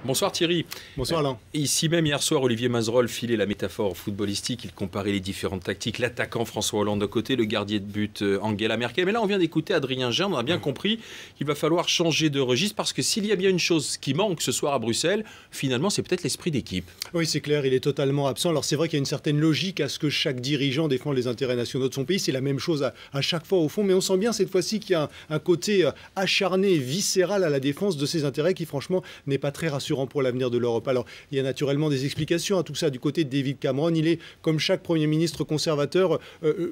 Bonsoir Thierry. Bonsoir Alain. Ici même hier soir, Olivier Mazerolle filait la métaphore footballistique. Il comparait les différentes tactiques. L'attaquant François Hollande de côté, le gardien de but Angela Merkel. Mais là, on vient d'écouter Adrien Gers. On a bien compris qu'il va falloir changer de registre parce que s'il y a bien une chose qui manque ce soir à Bruxelles, finalement, c'est peut-être l'esprit d'équipe. Oui, c'est clair, il est totalement absent. Alors c'est vrai qu'il y a une certaine logique à ce que chaque dirigeant défende les intérêts nationaux de son pays. C'est la même chose à chaque fois au fond. Mais on sent bien cette fois-ci qu'il y a un côté acharné, viscéral à la défense de ces intérêts qui franchement n'est pas très rassurant pour l'avenir de l'Europe. Alors, il y a naturellement des explications à tout ça du côté de David Cameron. Il est, comme chaque Premier ministre conservateur,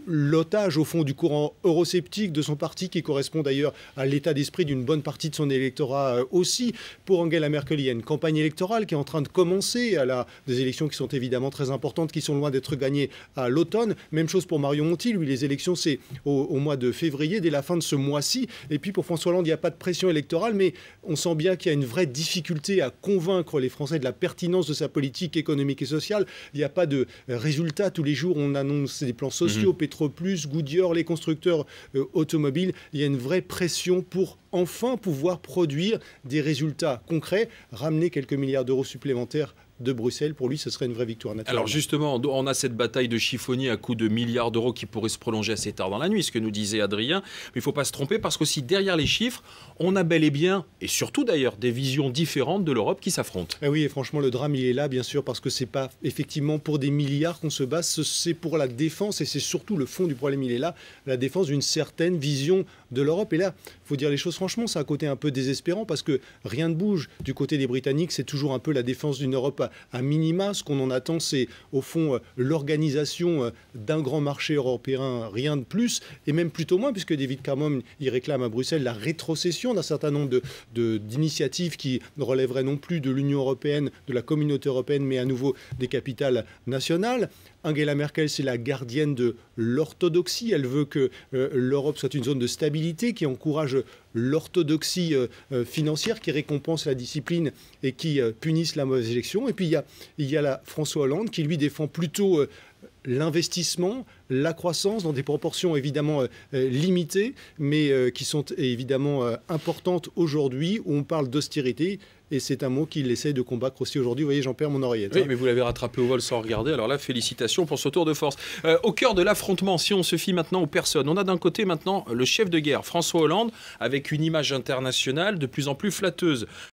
l'otage, au fond, du courant eurosceptique de son parti, qui correspond d'ailleurs à l'état d'esprit d'une bonne partie de son électorat aussi. Pour Angela Merkel, il y a une campagne électorale qui est en train de commencer, des élections qui sont évidemment très importantes, qui sont loin d'être gagnées à l'automne. Même chose pour Mario Monti, lui, les élections, c'est au mois de février, dès la fin de ce mois-ci. Et puis pour François Hollande, il n'y a pas de pression électorale, mais on sent bien qu'il y a une vraie difficulté à convaincre les Français de la pertinence de sa politique économique et sociale. Il n'y a pas de résultats. Tous les jours, on annonce des plans sociaux, Petroplus, Goodyear, les constructeurs automobiles. Il y a une vraie pression pour enfin pouvoir produire des résultats concrets, ramener quelques milliards d'euros supplémentaires de Bruxelles. Pour lui, ce serait une vraie victoire naturelle. Alors justement, on a cette bataille de chiffonnier à coups de milliards d'euros qui pourrait se prolonger assez tard dans la nuit, ce que nous disait Adrien. Mais il ne faut pas se tromper parce qu'aussi derrière les chiffres, on a bel et bien, et surtout d'ailleurs, des visions différentes de l'Europe qui s'affrontent. Ah oui, et franchement, le drame, il est là, bien sûr, parce que ce n'est pas effectivement pour des milliards qu'on se bat, c'est pour la défense, et c'est surtout le fond du problème, il est là, la défense d'une certaine vision de l'Europe. Et là, il faut dire les choses franchement, c'est un côté un peu désespérant, parce que rien ne bouge. Du côté des Britanniques, c'est toujours un peu la défense d'une Europe à minima. Ce qu'on en attend, c'est au fond l'organisation d'un grand marché européen, rien de plus, et même plutôt moins, puisque David Cameron, il réclame à Bruxelles la rétrocession d'un certain nombre d'initiatives qui ne relèveraient non plus de l'Union européenne, de la communauté européenne, mais à nouveau des capitales nationales. Angela Merkel, c'est la gardienne de l'orthodoxie. Elle veut que l'Europe soit une zone de stabilité qui encourage l'orthodoxie financière, qui récompense la discipline et qui punisse la mauvaise élection. Et puis il y a François Hollande qui lui défend plutôt l'investissement, la croissance dans des proportions évidemment limitées, mais qui sont évidemment importantes aujourd'hui où on parle d'austérité. Et c'est un mot qu'il essaie de combattre aussi aujourd'hui. Vous voyez, j'en perds mon oreillette. Oui, mais vous l'avez rattrapé au vol sans regarder. Alors là, félicitations pour ce tour de force. Au cœur de l'affrontement, si on se fie maintenant aux personnes, on a d'un côté maintenant le chef de guerre, François Hollande, avec une image internationale de plus en plus flatteuse.